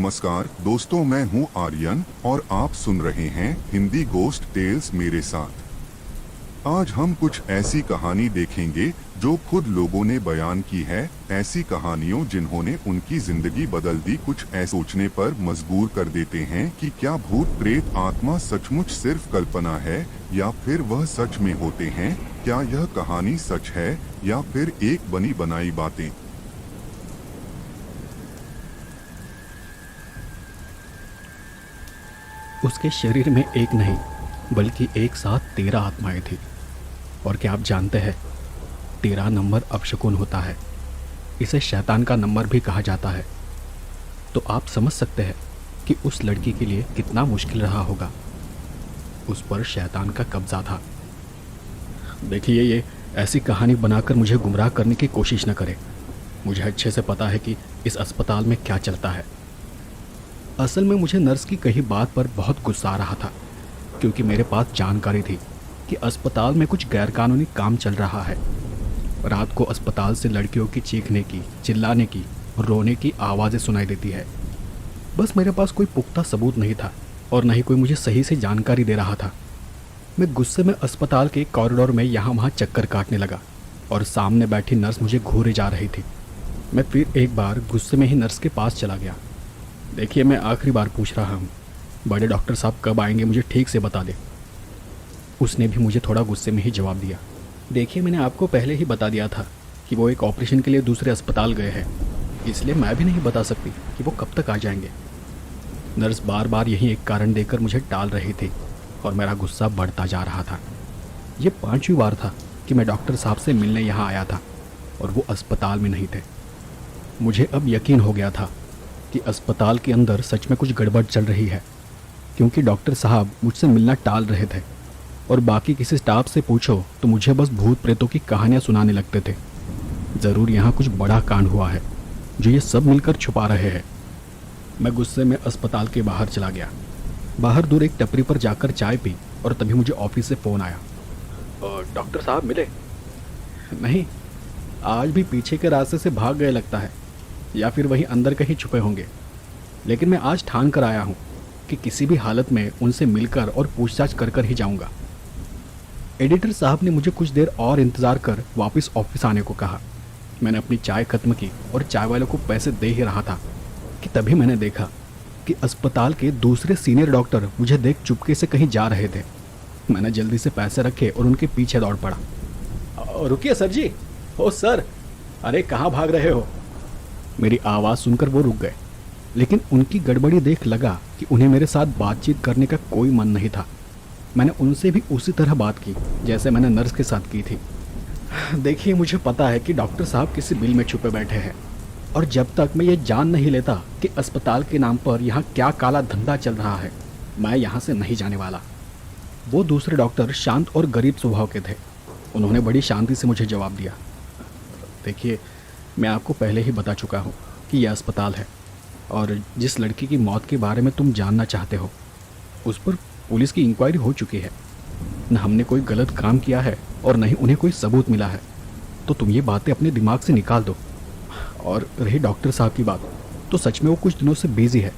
नमस्कार दोस्तों, मैं हूं आर्यन और आप सुन रहे हैं हिंदी गोस्ट टेल्स मेरे साथ। आज हम कुछ ऐसी कहानी देखेंगे जो खुद लोगों ने बयान की है, ऐसी कहानियों जिन्होंने उनकी जिंदगी बदल दी। कुछ ऐसा सोचने पर मजबूर कर देते हैं कि क्या भूत प्रेत आत्मा सचमुच सिर्फ कल्पना है या फिर वह सच में होते हैं। क्या यह कहानी सच है या फिर एक बनी बनाई बातें। उसके शरीर में एक नहीं बल्कि एक साथ 13 आत्माएं थी। और क्या आप जानते हैं, 13 नंबर अपशकुन होता है। इसे शैतान का नंबर भी कहा जाता है। तो आप समझ सकते हैं कि उस लड़की के लिए कितना मुश्किल रहा होगा। उस पर शैतान का कब्जा था। देखिए, ये ऐसी कहानी बनाकर मुझे गुमराह करने की कोशिश न करें। मुझे अच्छे से पता है कि इस अस्पताल में क्या चलता है। असल में मुझे नर्स की कही बात पर बहुत गुस्सा आ रहा था, क्योंकि मेरे पास जानकारी थी कि अस्पताल में कुछ गैरकानूनी काम चल रहा है। रात को अस्पताल से लड़कियों की चीखने की, चिल्लाने की, रोने की आवाज़ें सुनाई देती है। बस मेरे पास कोई पुख्ता सबूत नहीं था और न ही कोई मुझे सही से जानकारी दे रहा था। मैं गुस्से में अस्पताल के कॉरिडोर में यहाँ वहाँ चक्कर काटने लगा और सामने बैठी नर्स मुझे घूरे जा रही थी। मैं फिर एक बार गुस्से में ही नर्स के पास चला गया। देखिए, मैं आखिरी बार पूछ रहा हूँ, बड़े डॉक्टर साहब कब आएंगे, मुझे ठीक से बता दे। उसने भी मुझे थोड़ा गुस्से में ही जवाब दिया। देखिए, मैंने आपको पहले ही बता दिया था कि वो एक ऑपरेशन के लिए दूसरे अस्पताल गए हैं, इसलिए मैं भी नहीं बता सकती कि वो कब तक आ जाएंगे। नर्स बार बार यही एक कारण देकर मुझे टाल रही थी और मेरा गुस्सा बढ़ता जा रहा था। ये 5वीं बार था कि मैं डॉक्टर साहब से मिलने यहाँ आया था और वो अस्पताल में नहीं थे। मुझे अब यकीन हो गया था कि अस्पताल के अंदर सच में कुछ गड़बड़ चल रही है, क्योंकि डॉक्टर साहब मुझसे मिलना टाल रहे थे और बाकी किसी स्टाफ से पूछो तो मुझे बस भूत प्रेतों की कहानियां सुनाने लगते थे। ज़रूर यहाँ कुछ बड़ा कांड हुआ है जो ये सब मिलकर छुपा रहे हैं। मैं गुस्से में अस्पताल के बाहर चला गया। बाहर दूर एक टपरी पर जाकर चाय पी और तभी मुझे ऑफिस से फ़ोन आया। डॉक्टर साहब मिले? नहीं, आज भी पीछे के रास्ते से भाग गए लगता है, या फिर वहीं अंदर कहीं छुपे होंगे। लेकिन मैं आज ठान कर आया हूँ कि किसी भी हालत में उनसे मिलकर और पूछताछ कर कर ही जाऊँगा। एडिटर साहब ने मुझे कुछ देर और इंतज़ार कर वापस ऑफिस आने को कहा। मैंने अपनी चाय ख़त्म की और चाय वाले को पैसे दे ही रहा था कि तभी मैंने देखा कि अस्पताल के दूसरे सीनियर डॉक्टर मुझे देख चुपके से कहीं जा रहे थे। मैंने जल्दी से पैसे रखे और उनके पीछे दौड़ पड़ा। रुकिए सर जी। ओ सर, अरे कहाँ भाग रहे हो? मेरी आवाज़ सुनकर वो रुक गए, लेकिन उनकी गड़बड़ी देख लगा कि उन्हें मेरे साथ बातचीत करने का कोई मन नहीं था। मैंने उनसे भी उसी तरह बात की जैसे मैंने नर्स के साथ की थी। देखिए, मुझे पता है कि डॉक्टर साहब किसी बिल में छुपे बैठे हैं, और जब तक मैं ये जान नहीं लेता कि अस्पताल के नाम पर यहाँ क्या काला धंधा चल रहा है, मैं यहाँ से नहीं जाने वाला। वो दूसरे डॉक्टर शांत और गरीब स्वभाव के थे। उन्होंने बड़ी शांति से मुझे जवाब दिया। देखिए, मैं आपको पहले ही बता चुका हूँ कि यह अस्पताल है, और जिस लड़की की मौत के बारे में तुम जानना चाहते हो उस पर पुलिस की इंक्वायरी हो चुकी है। न हमने कोई गलत काम किया है और न ही उन्हें कोई सबूत मिला है। तो तुम ये बातें अपने दिमाग से निकाल दो। और रही डॉक्टर साहब की बात, तो सच में वो कुछ दिनों से बिजी है,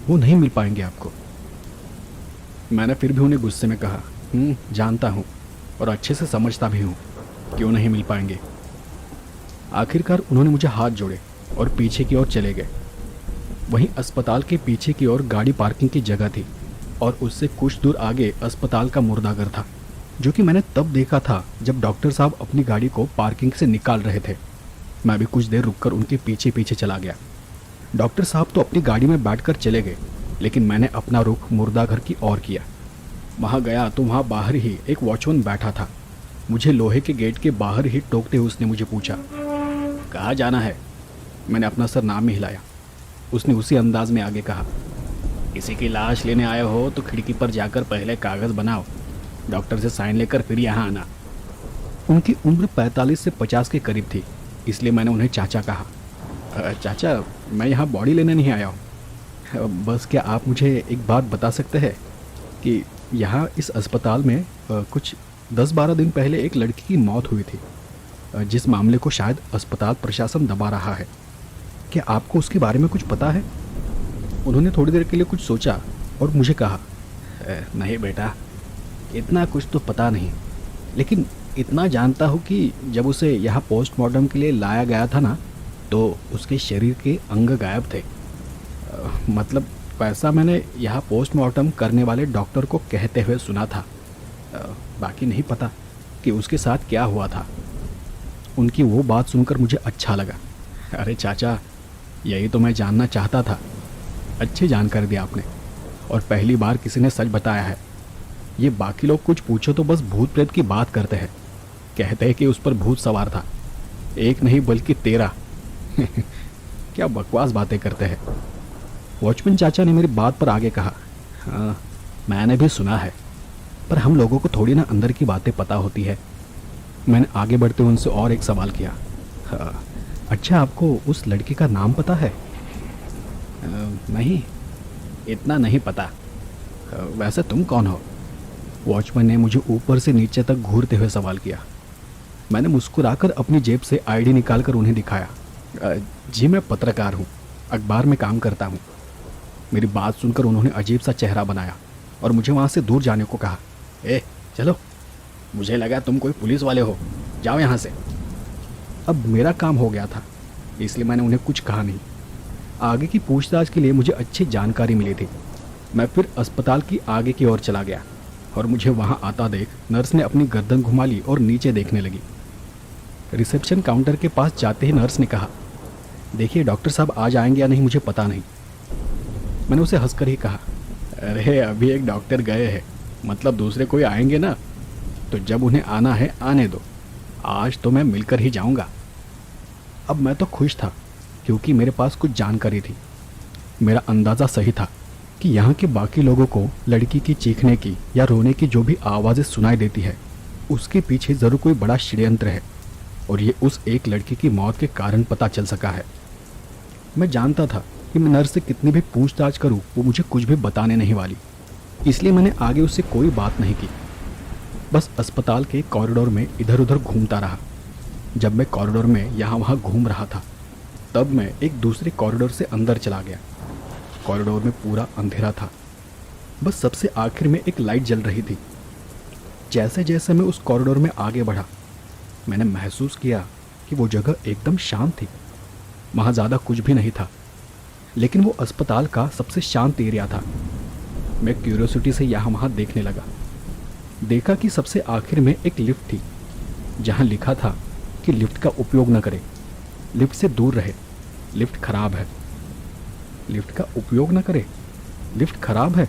वो नहीं मिल पाएंगे आपको। मैंने फिर भी उन्हें गुस्से में कहा, जानता हूँ और अच्छे से समझता भी हूँ क्यों नहीं मिल पाएंगे। आखिरकार उन्होंने मुझे हाथ जोड़े और पीछे की ओर चले गए। वहीं अस्पताल के पीछे की ओर गाड़ी पार्किंग की जगह थी और उससे कुछ दूर आगे अस्पताल का मुर्दाघर था, जो कि मैंने तब देखा था जब डॉक्टर साहब अपनी गाड़ी को पार्किंग से निकाल रहे थे। मैं भी कुछ देर रुककर उनके पीछे पीछे चला गया। डॉक्टर साहब तो अपनी गाड़ी में बैठकर चले गए, लेकिन मैंने अपना रुख मुर्दाघर की ओर किया। वहाँ गया तो वहाँ बाहर ही एक वॉचमैन बैठा था। मुझे लोहे के गेट के बाहर ही टोकते हुए उसने मुझे पूछा, कहाँ जाना है? मैंने अपना सर नाम में हिलाया। उसने उसी अंदाज में आगे कहा, किसी की लाश लेने आए हो तो खिड़की पर जाकर पहले कागज़ बनाओ, डॉक्टर से साइन लेकर फिर यहाँ आना। उनकी उम्र 45 से 50 के करीब थी, इसलिए मैंने उन्हें चाचा कहा। चाचा, मैं यहाँ बॉडी लेने नहीं आया हूँ। बस क्या आप मुझे एक बात बता सकते हैं कि यहाँ इस अस्पताल में कुछ 10-12 दिन पहले एक लड़की की मौत हुई थी, जिस मामले को शायद अस्पताल प्रशासन दबा रहा है। क्या आपको उसके बारे में कुछ पता है? उन्होंने थोड़ी देर के लिए कुछ सोचा और मुझे कहा, नहीं बेटा, इतना कुछ तो पता नहीं, लेकिन इतना जानता हूँ कि जब उसे यहाँ पोस्टमार्टम के लिए लाया गया था ना, तो उसके शरीर के अंग गायब थे। मतलब वैसा मैंने यहाँ पोस्टमार्टम करने वाले डॉक्टर को कहते हुए सुना था। बाकी नहीं पता कि उसके साथ क्या हुआ था। उनकी वो बात सुनकर मुझे अच्छा लगा। अरे चाचा, यही तो मैं जानना चाहता था। अच्छी जानकारी दी आपने, और पहली बार किसी ने सच बताया है। ये बाकी लोग कुछ पूछो तो बस भूत प्रेत की बात करते हैं, कहते हैं कि उस पर भूत सवार था, एक नहीं बल्कि 13। क्या बकवास बातें करते हैं। वॉचमैन चाचा ने मेरी बात पर आगे कहा, हाँ मैंने भी सुना है, पर हम लोगों को थोड़ी ना अंदर की बातें पता होती है। मैंने आगे बढ़ते हुए उनसे और एक सवाल किया, हाँ, अच्छा आपको उस लड़की का नाम पता है? नहीं, इतना नहीं पता। वैसे तुम कौन हो? वॉचमैन ने मुझे ऊपर से नीचे तक घूरते हुए सवाल किया। मैंने मुस्कुराकर अपनी जेब से आईडी निकालकर उन्हें दिखाया। जी मैं पत्रकार हूँ, अखबार में काम करता हूँ। मेरी बात सुनकर उन्होंने अजीब सा चेहरा बनाया और मुझे वहाँ से दूर जाने को कहा। चलो, मुझे लगा तुम कोई पुलिस वाले हो, जाओ यहाँ से। अब मेरा काम हो गया था, इसलिए मैंने उन्हें कुछ कहा नहीं। आगे की पूछताछ के लिए मुझे अच्छी जानकारी मिली थी। मैं फिर अस्पताल की आगे की ओर चला गया और मुझे वहाँ आता देख नर्स ने अपनी गर्दन घुमा ली और नीचे देखने लगी। रिसेप्शन काउंटर के पास जाते ही नर्स ने कहा, देखिए डॉक्टर साहब आज आएंगे या नहीं मुझे पता नहीं। मैंने उसे हंसकर ही कहा, अरे अभी एक डॉक्टर गए हैं, मतलब दूसरे कोई आएंगे ना, तो जब उन्हें आना है आने दो, आज तो मैं मिलकर ही जाऊंगा। अब मैं तो खुश था क्योंकि मेरे पास कुछ जानकारी थी। मेरा अंदाज़ा सही था कि यहाँ के बाकी लोगों को लड़की की चीखने की या रोने की जो भी आवाज़ें सुनाई देती है, उसके पीछे ज़रूर कोई बड़ा षड्यंत्र है, और ये उस एक लड़की की मौत के कारण पता चल सका है। मैं जानता था कि मैं नर्स से कितनी भी पूछताछ करूं, वो मुझे कुछ भी बताने नहीं वाली, इसलिए मैंने आगे उससे कोई बात नहीं की। बस अस्पताल के कॉरिडोर में इधर उधर घूमता रहा। जब मैं कॉरिडोर में यहाँ वहाँ घूम रहा था, तब मैं एक दूसरे कॉरिडोर से अंदर चला गया। कॉरिडोर में पूरा अंधेरा था, बस सबसे आखिर में एक लाइट जल रही थी। जैसे जैसे मैं उस कॉरिडोर में आगे बढ़ा, मैंने महसूस किया कि वो जगह एकदम शांत थी। वहाँ ज़्यादा कुछ भी नहीं था, लेकिन वो अस्पताल का सबसे शांत एरिया था। मैं क्यूरियोसिटी से यहाँ वहाँ देखने लगा। देखा कि सबसे आखिर में एक लिफ्ट थी, जहाँ लिखा था कि लिफ्ट का उपयोग न करें, लिफ्ट से दूर रहे, लिफ्ट खराब है। लिफ्ट का उपयोग न करें, लिफ्ट खराब है,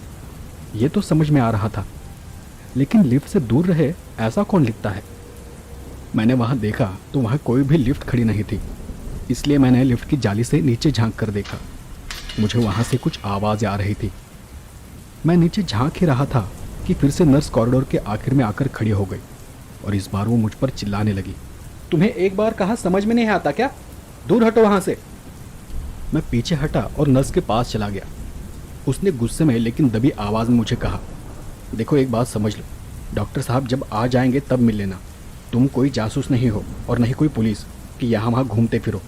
ये तो समझ में आ रहा था, लेकिन लिफ्ट से दूर रहे ऐसा कौन लिखता है? मैंने वहाँ देखा तो वहाँ कोई भी लिफ्ट खड़ी नहीं थी, इसलिए मैंने लिफ्ट की जाली से नीचे झांक कर देखा। मुझे वहाँ से कुछ आवाज़ आ रही थी। मैं नीचे झांक ही रहा था कि फिर से नर्स कॉरिडोर के आखिर में आकर खड़ी हो गई, और इस बार वो मुझ पर चिल्लाने लगी, तुम्हें एक बार कहा समझ में नहीं आता क्या? दूर हटो वहाँ से। मैं पीछे हटा और नर्स के पास चला गया। उसने गुस्से में लेकिन दबी आवाज़ में मुझे कहा, देखो एक बात समझ लो, डॉक्टर साहब जब आ जाएंगे तब मिल लेना। तुम कोई जासूस नहीं हो और नहीं कोई पुलिस कि यहाँ वहाँ घूमते फिरो।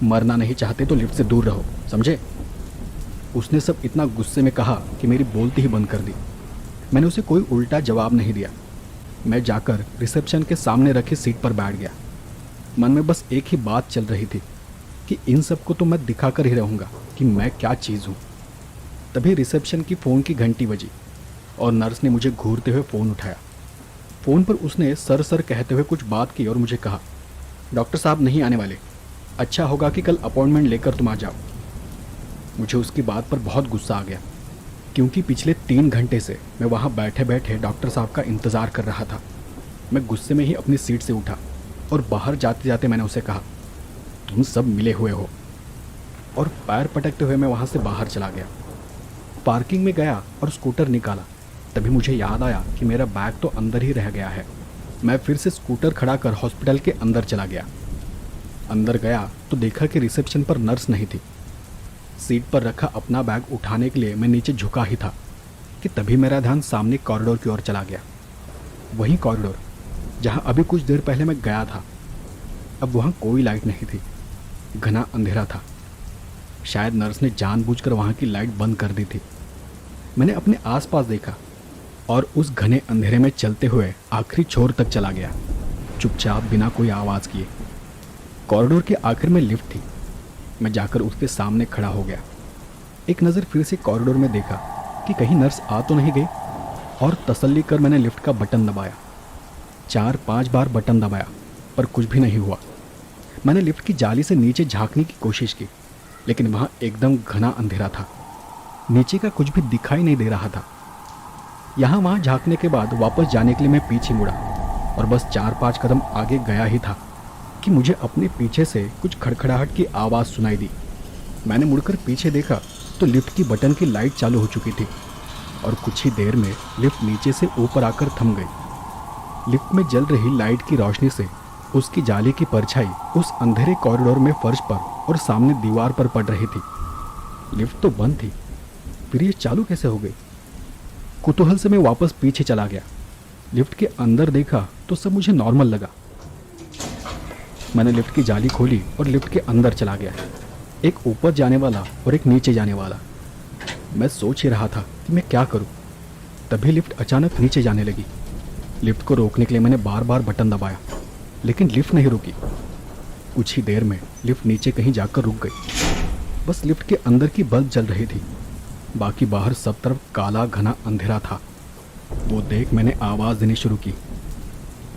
मरना नहीं चाहते तो लिफ्ट से दूर रहो, समझे? उसने सब इतना गुस्से में कहा कि मेरी बोलती ही बंद कर दी। मैंने उसे कोई उल्टा जवाब नहीं दिया। मैं जाकर रिसेप्शन के सामने रखी सीट पर बैठ गया। मन में बस एक ही बात चल रही थी कि इन सबको तो मैं दिखाकर ही रहूँगा कि मैं क्या चीज़ हूँ। तभी रिसेप्शन की फ़ोन की घंटी बजी और नर्स ने मुझे घूरते हुए फ़ोन उठाया। फ़ोन पर उसने सर सर कहते हुए कुछ बात की और मुझे कहा, डॉक्टर साहब नहीं आने वाले, अच्छा होगा कि कल अपॉइंटमेंट लेकर तुम आ जाओ। मुझे उसकी बात पर बहुत गुस्सा आ गया, क्योंकि पिछले 3 घंटे से मैं वहाँ बैठे बैठे डॉक्टर साहब का इंतज़ार कर रहा था। मैं गुस्से में ही अपनी सीट से उठा और बाहर जाते जाते मैंने उसे कहा, तुम सब मिले हुए हो, और पैर पटकते हुए मैं वहाँ से बाहर चला गया। पार्किंग में गया और स्कूटर निकाला। तभी मुझे याद आया कि मेरा बैग तो अंदर ही रह गया है। मैं फिर से स्कूटर खड़ा कर हॉस्पिटल के अंदर चला गया। अंदर गया तो देखा कि रिसेप्शन पर नर्स नहीं थी। सीट पर रखा अपना बैग उठाने के लिए मैं नीचे झुका ही था कि तभी मेरा ध्यान सामने कॉरिडोर की ओर चला गया। वही कॉरिडोर जहाँ अभी कुछ देर पहले मैं गया था। अब वहाँ कोई लाइट नहीं थी, घना अंधेरा था। शायद नर्स ने जानबूझकर वहाँ की लाइट बंद कर दी थी। मैंने अपने आसपास देखा और उस घने अंधेरे में चलते हुए आखिरी छोर तक चला गया, चुपचाप बिना कोई आवाज़ किए। कॉरिडोर के आखिर में लिफ्ट थी। मैं जाकर उसके सामने खड़ा हो गया। एक नज़र फिर से कॉरिडोर में देखा कि कहीं नर्स आ तो नहीं गई, और तसल्ली कर मैंने लिफ्ट का बटन दबाया। 4-5 बार बटन दबाया पर कुछ भी नहीं हुआ। मैंने लिफ्ट की जाली से नीचे झांकने की कोशिश की, लेकिन वहाँ एकदम घना अंधेरा था। नीचे का कुछ भी दिखाई नहीं दे रहा था। यहाँ वहाँ झांकने के बाद वापस जाने के लिए मैं पीछे मुड़ा और बस 4-5 कदम आगे गया ही था कि मुझे अपने पीछे से कुछ खड़खड़ाहट की आवाज़ सुनाई दी। मैंने मुड़कर पीछे देखा तो लिफ्ट की बटन की लाइट चालू हो चुकी थी और कुछ ही देर में लिफ्ट नीचे से ऊपर आकर थम गई। लिफ्ट में जल रही लाइट की रोशनी से उसकी जाली की परछाई उस अंधेरे कॉरिडोर में फर्श पर और सामने दीवार पर पड़ रही थी। लिफ्ट तो बंद थी, फिर ये चालू कैसे हो गई? कुतूहल से मैं वापस पीछे चला गया। लिफ्ट के अंदर देखा तो सब मुझे नॉर्मल लगा। मैंने लिफ्ट की जाली खोली और लिफ्ट के अंदर चला गया। एक ऊपर जाने वाला और एक नीचे जाने वाला। मैं सोच ही रहा था कि मैं क्या करूं। तभी लिफ्ट अचानक नीचे जाने लगी। लिफ्ट को रोकने के लिए मैंने बार बार बटन दबाया, लेकिन लिफ्ट नहीं रुकी। कुछ ही देर में लिफ्ट नीचे कहीं जाकर रुक गई। बस लिफ्ट के अंदर की बल्ब जल रही थी, बाकी बाहर सब तरफ काला घना अंधेरा था। वो देख मैंने आवाज़ देनी शुरू की,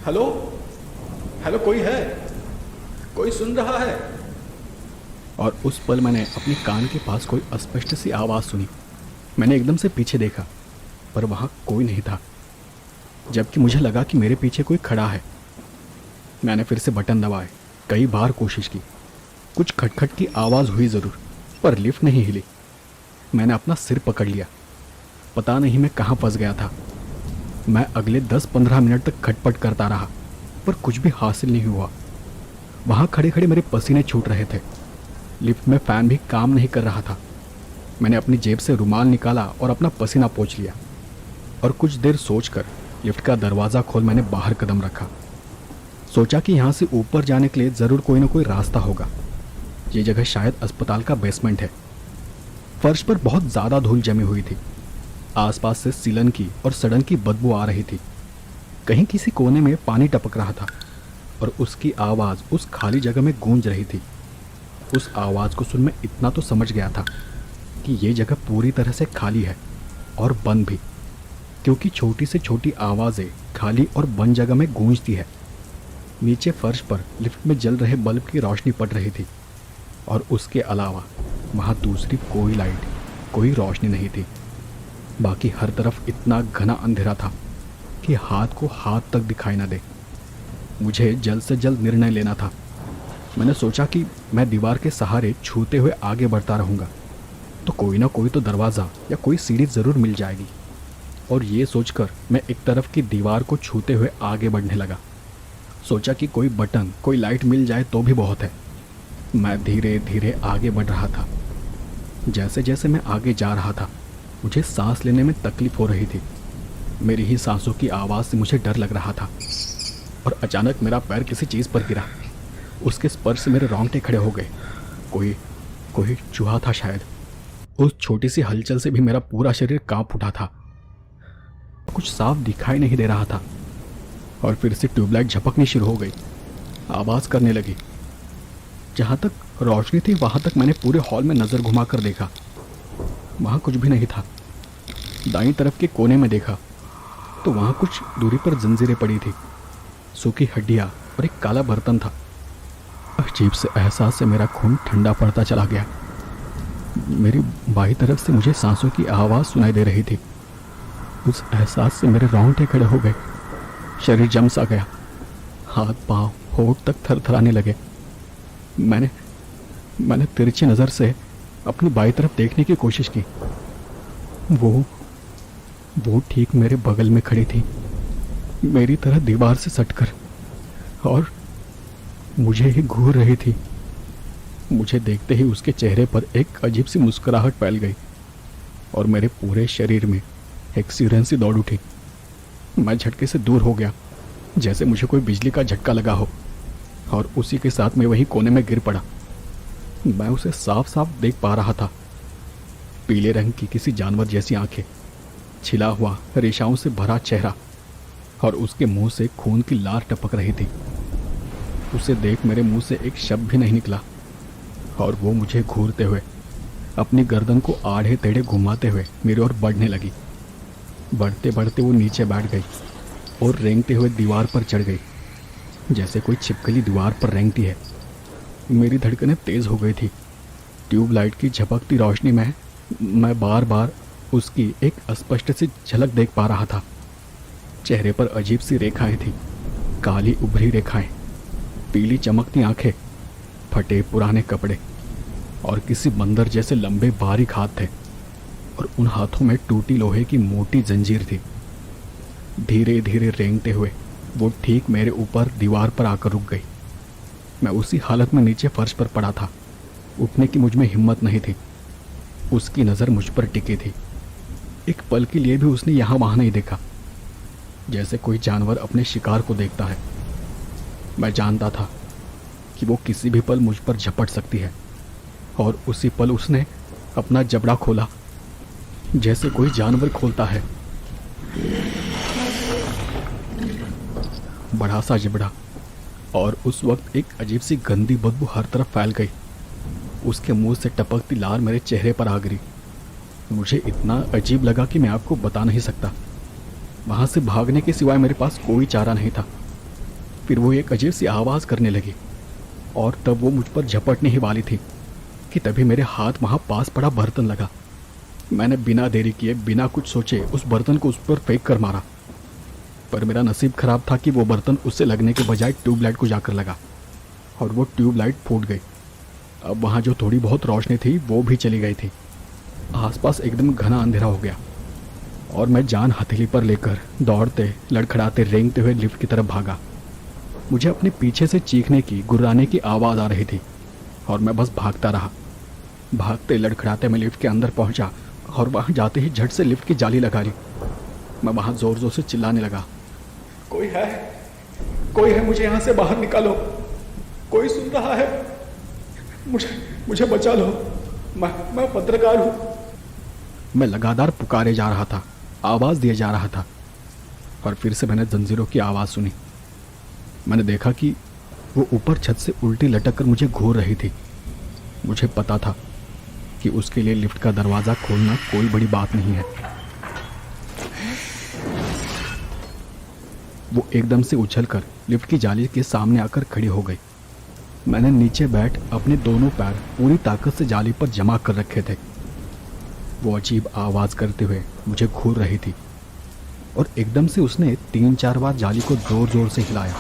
हेलो हेलो, कोई है? कोई सुन रहा है? और उस पल मैंने अपने कान के पास कोई अस्पष्ट सी आवाज़ सुनी। मैंने एकदम से पीछे देखा, पर वहाँ कोई नहीं था, जबकि मुझे लगा कि मेरे पीछे कोई खड़ा है। मैंने फिर से बटन दबाए, कई बार कोशिश की। कुछ खटखट की आवाज़ हुई ज़रूर, पर लिफ्ट नहीं हिली। मैंने अपना सिर पकड़ लिया। पता नहीं मैं कहाँ फंस गया था। मैं अगले 10-15 मिनट तक खटपट करता रहा, पर कुछ भी हासिल नहीं हुआ। वहाँ खड़े खड़े मेरे पसीने छूट रहे थे। लिफ्ट में फ़ैन भी काम नहीं कर रहा था। मैंने अपनी जेब से रुमाल निकाला और अपना पसीना पोंछ लिया, और कुछ देर सोचकर लिफ्ट का दरवाज़ा खोल मैंने बाहर कदम रखा। सोचा कि यहाँ से ऊपर जाने के लिए ज़रूर कोई ना कोई रास्ता होगा। ये जगह शायद अस्पताल का बेसमेंट है। फर्श पर बहुत ज़्यादा धूल जमी हुई थी। आसपास से सीलन की और सड़न की बदबू आ रही थी। कहीं किसी कोने में पानी टपक रहा था और उसकी आवाज़ उस खाली जगह में गूंज रही थी। उस आवाज़ को सुन मैं इतना तो समझ गया था कि ये जगह पूरी तरह से खाली है और बंद भी, क्योंकि छोटी से छोटी आवाज़ें खाली और बंद जगह में गूंजती है। नीचे फर्श पर लिफ्ट में जल रहे बल्ब की रोशनी पड़ रही थी, और उसके अलावा वहाँ दूसरी कोई लाइट, कोई रोशनी नहीं थी। बाकी हर तरफ इतना घना अंधेरा था कि हाथ को हाथ तक दिखाई न दे। मुझे जल्द से जल्द निर्णय लेना था। मैंने सोचा कि मैं दीवार के सहारे छूते हुए आगे बढ़ता रहूँगा तो कोई ना कोई तो दरवाज़ा या कोई सीढ़ी ज़रूर मिल जाएगी। और ये सोचकर मैं एक तरफ की दीवार को छूते हुए आगे बढ़ने लगा। सोचा कि कोई बटन, कोई लाइट मिल जाए तो भी बहुत है। मैं धीरे धीरे आगे बढ़ रहा था। जैसे जैसे मैं आगे जा रहा था मुझे सांस लेने में तकलीफ़ हो रही थी। मेरी ही सांसों की आवाज़ से मुझे डर लग रहा था। और अचानक मेरा पैर किसी चीज़ पर गिरा। उसके स्पर्श से मेरे रोंगटे खड़े हो गए। कोई चूहा था शायद। उस छोटी सी हलचल से भी मेरा पूरा शरीर कांप उठा था। कुछ साफ दिखाई नहीं दे रहा था। और फिर से ट्यूबलाइट झपकनी शुरू हो गई, आवाज़ करने लगी। जहाँ तक रोशनी थी वहाँ तक मैंने पूरे हॉल में नज़र घुमा कर देखा। वहाँ कुछ भी नहीं था। दाईं तरफ के कोने में देखा तो वहाँ कुछ दूरी पर जंजीरें पड़ी थी, सूखी हड्डियाँ और एक काला बर्तन था। अजीब से एहसास से मेरा खून ठंडा पड़ता चला गया। मेरी बाईं तरफ से मुझे सांसों की आवाज़ सुनाई दे रही थी। उस एहसास से मेरे रोंगटे खड़े हो गए, शरीर जम सा गया, हाथ पांव होठ तक थरथराने लगे। मैंने तिरछी नज़र से अपनी बाईं तरफ देखने की कोशिश की। वो ठीक मेरे बगल में खड़ी थी, मेरी तरह दीवार से सटकर, और मुझे ही घूर रही थी। मुझे देखते ही उसके चेहरे पर एक अजीब सी मुस्कुराहट फैल गई और मेरे पूरे शरीर में एक सिरहन सी दौड़ उठी। मैं झटके से दूर हो गया, जैसे मुझे कोई बिजली का झटका लगा हो, और उसी के साथ मैं वहीं कोने में गिर पड़ा। मैं उसे साफ साफ देख पा रहा था। पीले रंग की किसी जानवर जैसी आंखें, छिला हुआ रेशाओं से भरा चेहरा और उसके मुंह से खून की लार टपक रही थी। उसे देख मेरे मुंह से एक शब्द भी नहीं निकला और वो मुझे घूरते हुए अपनी गर्दन को आड़े टेढ़े घुमाते हुए मेरी ओर बढ़ने लगी। बढ़ते बढ़ते वो नीचे बैठ गई और रेंगते हुए दीवार पर चढ़ गई, जैसे कोई छिपकली दीवार पर रेंगती है। मेरी धड़कनें तेज हो गई थी। ट्यूबलाइट की झपकती रोशनी में मैं बार बार उसकी एक अस्पष्ट सी झलक देख पा रहा था। चेहरे पर अजीब सी रेखाएं थी, काली उभरी रेखाएं, पीली चमकती आंखें, फटे पुराने कपड़े और किसी बंदर जैसे लंबे बारीक हाथ थे और उन हाथों में टूटी लोहे की मोटी जंजीर थी। धीरे धीरे रेंगते हुए वो ठीक मेरे ऊपर दीवार पर आकर रुक गई। मैं उसी हालत में नीचे फर्श पर पड़ा था। उठने की मुझ में हिम्मत नहीं थी। उसकी नज़र मुझ पर टिकी थी। एक पल के लिए भी उसने यहाँ वहाँ नहीं देखा, जैसे कोई जानवर अपने शिकार को देखता है। मैं जानता था कि वो किसी भी पल मुझ पर झपट सकती है और उसी पल उसने अपना जबड़ा खोला, जैसे कोई जानवर खोलता है। बड़ा सा जबड़ा, और उस वक्त एक अजीब सी गंदी बदबू हर तरफ फैल गई। उसके मुंह से टपकती लार मेरे चेहरे पर आ गिरी। मुझे इतना अजीब लगा कि मैं आपको बता नहीं सकता। वहाँ से भागने के सिवाय मेरे पास कोई चारा नहीं था। फिर वो एक अजीब सी आवाज़ करने लगी और तब वो मुझ पर झपटने ही वाली थी कि तभी मेरे हाथ वहाँ पास पड़ा बर्तन लगा। मैंने बिना देरी किए, बिना कुछ सोचे उस बर्तन को उस पर फेंक कर मारा, पर मेरा नसीब खराब था कि वो बर्तन उससे लगने के बजाय ट्यूबलाइट को जाकर लगा और वो ट्यूबलाइट फूट गई। अब वहाँ जो थोड़ी बहुत रोशनी थी वो भी चली गई थी। आसपास एकदम घना अंधेरा हो गया और मैं जान हथेली पर लेकर दौड़ते, लड़खड़ाते, रेंगते हुए लिफ्ट की तरफ भागा। मुझे अपने पीछे से चीखने की, गुर्राने की आवाज़ आ रही थी और मैं बस भागता रहा। भागते लड़खड़ाते मैं लिफ्ट के अंदर पहुंचा और वहाँ जाते ही झट से लिफ्ट की जाली लगा ली। मैं वहाँ ज़ोर ज़ोर से चिल्लाने लगा, कोई है, मुझे यहाँ से बाहर निकालो, कोई सुन रहा है, मुझे बचा लो, मैं पत्रकार हूँ। मैं लगातार पुकारे जा रहा था, आवाज़ दिए जा रहा था और फिर से मैंने जंजीरों की आवाज़ सुनी। मैंने देखा कि वो ऊपर छत से उल्टी लटक कर मुझे घूर रही थी। मुझे पता था कि उसके लिए लिफ्ट का दरवाज़ा खोलना कोई बड़ी बात नहीं है। वो एकदम से उछलकर लिफ्ट की जाली के सामने आकर खड़ी हो गई। मैंने नीचे बैठ अपने दोनों पैर पूरी ताकत से जाली पर जमा कर रखे थे। वो अजीब आवाज़ करते हुए मुझे घूर रही थी और एकदम से उसने 3-4 बार जाली को ज़ोर ज़ोर से हिलाया।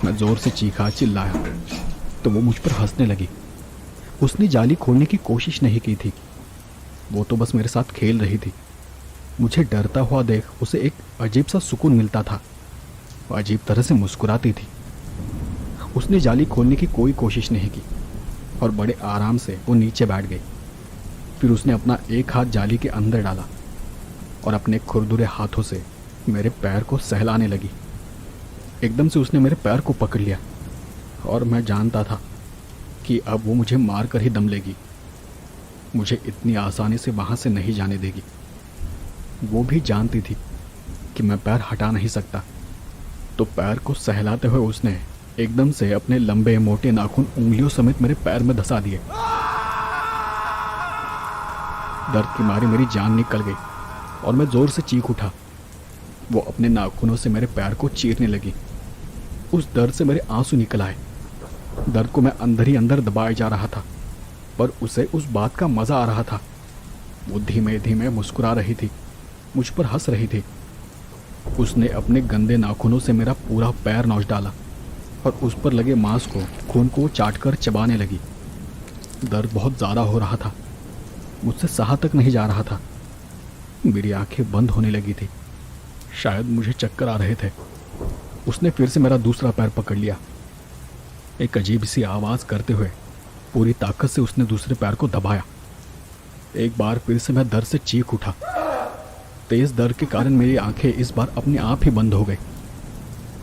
मैं ज़ोर से चीखा, चिल्लाया तो वो मुझ पर हंसने लगी। उसने जाली खोलने की कोशिश नहीं की थी, वो तो बस मेरे साथ खेल रही थी। मुझे डरता हुआ देख उसे एक अजीब सा सुकून मिलता था। वो अजीब तरह से मुस्कुराती थी। उसने जाली खोलने की कोई कोशिश नहीं की और बड़े आराम से वो नीचे बैठ गई। फिर उसने अपना एक हाथ जाली के अंदर डाला और अपने खुरदुरे हाथों से मेरे पैर को सहलाने लगी। एकदम से उसने मेरे पैर को पकड़ लिया और मैं जानता था कि अब वो मुझे मार कर ही दम लेगी। मुझे इतनी आसानी से वहाँ से नहीं जाने देगी। वो भी जानती थी कि मैं पैर हटा नहीं सकता, तो पैर को सहलाते हुए उसने एकदम से अपने लंबे मोटे नाखून उंगलियों समेत मेरे पैर में धंसा दिए। दर्द की मारी मेरी जान निकल गई और मैं जोर से चीख उठा। वो अपने नाखूनों से मेरे पैर को चीरने लगी। उस दर्द से मेरे आंसू निकल आए। दर्द को मैं अंदर ही अंदर दबाए जा रहा था, पर उसे उस बात का मज़ा आ रहा था। वो धीमे धीमे मुस्कुरा रही थी, मुझ पर हंस रही थी। उसने अपने गंदे नाखूनों से मेरा पूरा पैर नोच डाला और उस पर लगे मांस को, खून को चाट कर चबाने लगी। दर्द बहुत ज़्यादा हो रहा था, मुझसे सहा तक नहीं जा रहा था। मेरी आंखें बंद होने लगी थी, शायद मुझे चक्कर आ रहे थे। उसने फिर से मेरा दूसरा पैर पकड़ लिया। एक अजीब सी आवाज़ करते हुए पूरी ताकत से उसने दूसरे पैर को दबाया। एक बार फिर से मैं दर्द से चीख उठा। तेज दर्द के कारण मेरी आंखें इस बार अपने आप ही बंद हो गई।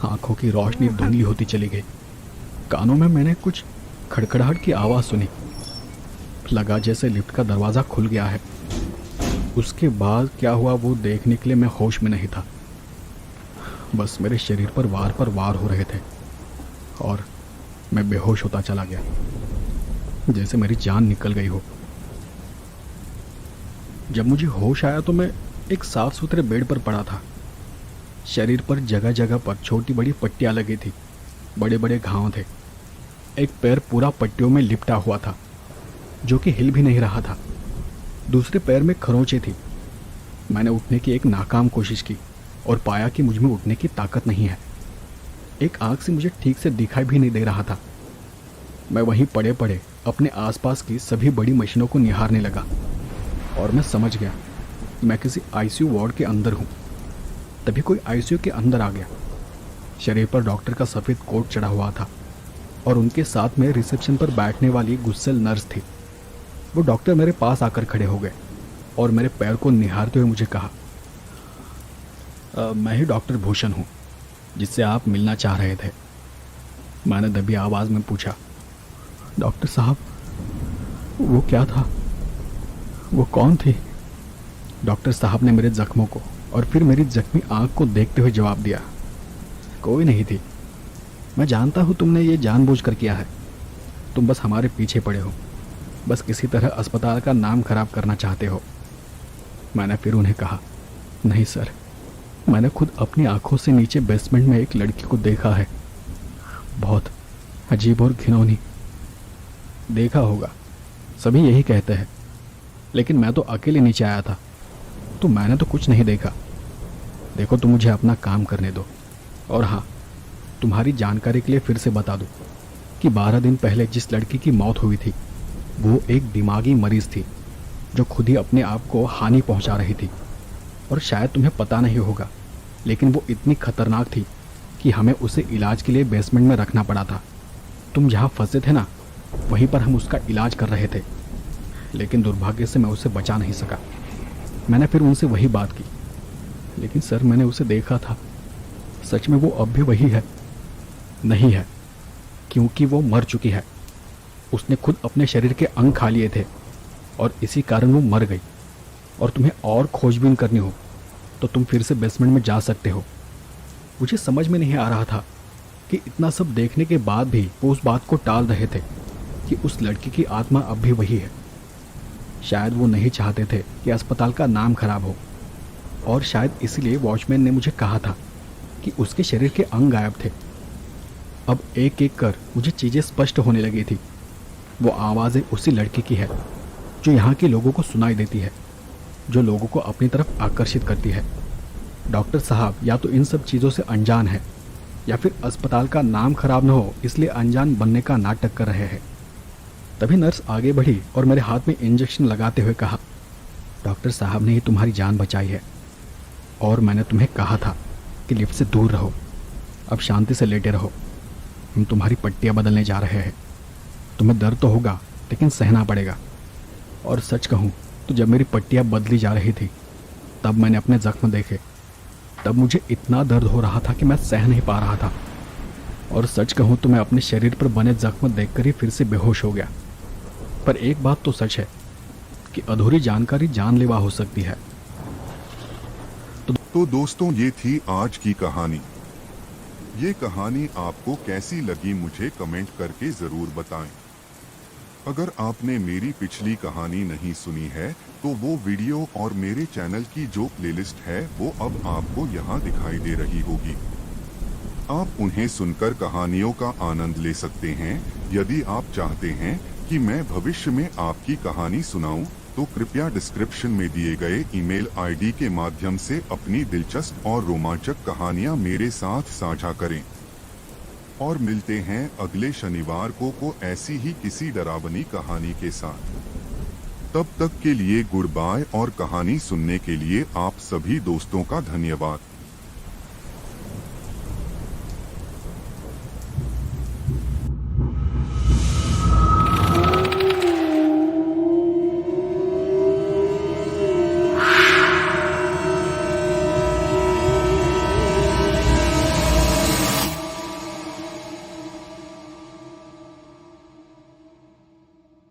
आंखों की रोशनी धुंधली होती चली गई। कानों में मैंने कुछ खड़खड़ाहट की आवाज़ सुनी। लगा जैसे लिफ्ट का दरवाज़ा खुल गया है। उसके बाद क्या हुआ वो देखने के लिए मैं होश में नहीं था। बस मेरे शरीर पर वार हो रहे थे और मैं बेहोश होता चला गया, जैसे मेरी जान निकल गई हो। जब मुझे होश आया तो मैं एक साफ सुथरे बेड पर पड़ा था। शरीर पर जगह जगह पर छोटी बड़ी पट्टियां लगी थी, बड़े बड़े घाव थे। एक पैर पूरा पट्टियों में लिपटा हुआ था, जो कि हिल भी नहीं रहा था। दूसरे पैर में खरोंचे थी। मैंने उठने की एक नाकाम कोशिश की और पाया कि मुझ में उठने की ताकत नहीं है। एक आँख से मुझे ठीक से दिखाई भी नहीं दे रहा था। मैं वहीं पड़े पड़े अपने आसपास की सभी बड़ी मशीनों को निहारने लगा और मैं समझ गया कि मैं किसी आईसीयू वार्ड के अंदर हूँ। तभी कोई आईसीयू के अंदर आ गया। शरीर पर डॉक्टर का सफ़ेद कोट चढ़ा हुआ था और उनके साथ में रिसेप्शन पर बैठने वाली गुस्सेल नर्स थी। वो डॉक्टर मेरे पास आकर खड़े हो गए और मेरे पैर को निहारते हुए मुझे कहा, मैं ही डॉक्टर भूषण हूँ जिससे आप मिलना चाह रहे थे। मैंने दबी आवाज़ में पूछा, डॉक्टर साहब वो क्या था, वो कौन थी? डॉक्टर साहब ने मेरे जख्मों को और फिर मेरी जख्मी आंख को देखते हुए जवाब दिया, कोई नहीं थी। मैं जानता हूँ तुमने ये जानबूझकर किया है। तुम बस हमारे पीछे पड़े हो, बस किसी तरह अस्पताल का नाम खराब करना चाहते हो। मैंने फिर उन्हें कहा, नहीं सर, मैंने खुद अपनी आंखों से नीचे बेसमेंट में एक लड़की को देखा है, बहुत अजीब और घिनौनी। देखा होगा, सभी यही कहते हैं, लेकिन मैं तो अकेले नीचे आया था, तो मैंने तो कुछ नहीं देखा। देखो तुम मुझे अपना काम करने दो। और हाँ, तुम्हारी जानकारी के लिए फिर से बता दूं कि 12 दिन पहले जिस लड़की की मौत हुई थी वो एक दिमागी मरीज थी जो खुद ही अपने आप को हानि पहुंचा रही थी। और शायद तुम्हें पता नहीं होगा, लेकिन वो इतनी खतरनाक थी कि हमें उसे इलाज के लिए बेसमेंट में रखना पड़ा था। तुम जहाँ फंसे थे ना, वहीं पर हम उसका इलाज कर रहे थे, लेकिन दुर्भाग्य से मैं उसे बचा नहीं सका। मैंने फिर उनसे वही बात की, लेकिन सर मैंने उसे देखा था, सच में वो अब भी वही है? नहीं है, क्योंकि वो मर चुकी है। उसने खुद अपने शरीर के अंग खा लिए थे और इसी कारण वो मर गई। और तुम्हें और खोजबीन करनी हो तो तुम फिर से बेसमेंट में जा सकते हो। मुझे समझ में नहीं आ रहा था कि इतना सब देखने के बाद भी वो उस बात को टाल रहे थे कि उस लड़की की आत्मा अब भी वही है। शायद वो नहीं चाहते थे कि अस्पताल का नाम खराब हो, और शायद इसीलिए वॉचमैन ने मुझे कहा था कि उसके शरीर के अंग गायब थे। अब एक एक कर मुझे चीज़ें स्पष्ट होने लगी थी। वो आवाज़ें उसी लड़की की है जो यहाँ के लोगों को सुनाई देती है, जो लोगों को अपनी तरफ आकर्षित करती है। डॉक्टर साहब या तो इन सब चीज़ों से अनजान है या फिर अस्पताल का नाम खराब न हो इसलिए अनजान बनने का नाटक कर रहे हैं। तभी नर्स आगे बढ़ी और मेरे हाथ में इंजेक्शन लगाते हुए कहा, डॉक्टर साहब ने ही तुम्हारी जान बचाई है, और मैंने तुम्हें कहा था कि लिफ्ट से दूर रहो। अब शांति से लेटे रहो, हम तुम्हारी पट्टियाँ बदलने जा रहे हैं। तुम्हें दर्द तो होगा लेकिन सहना पड़ेगा। और सच कहूँ तो जब मेरी पट्टियाँ बदली जा रही थी तब मैंने अपने जख्म देखे। तब मुझे इतना दर्द हो रहा था कि मैं सह नहीं पा रहा था। और सच कहूँ तो मैं अपने शरीर पर बने जख्म देखकर ही फिर से बेहोश हो गया। पर एक बात तो सच है कि अधूरी जानकारी जानलेवा हो सकती है। तो दोस्तों, ये थी आज की कहानी। ये कहानी आपको कैसी लगी मुझे कमेंट करके ज़रूर बताएं। अगर आपने मेरी पिछली कहानी नहीं सुनी है तो वो वीडियो और मेरे चैनल की जो प्लेलिस्ट है वो अब आपको यहाँ दिखाई दे रही होगी। आप उन्हें सुनकर कहानियों का आनंद ले सकते हैं। यदि आप चाहते हैं कि मैं भविष्य में आपकी कहानी सुनाऊं तो कृपया डिस्क्रिप्शन में दिए गए ईमेल आईडी के माध्यम से अपनी दिलचस्प और रोमांचक कहानियां मेरे साथ साझा करें। और मिलते हैं अगले शनिवार को ऐसी ही किसी डरावनी कहानी के साथ। तब तक के लिए गुड बाय, और कहानी सुनने के लिए आप सभी दोस्तों का धन्यवाद।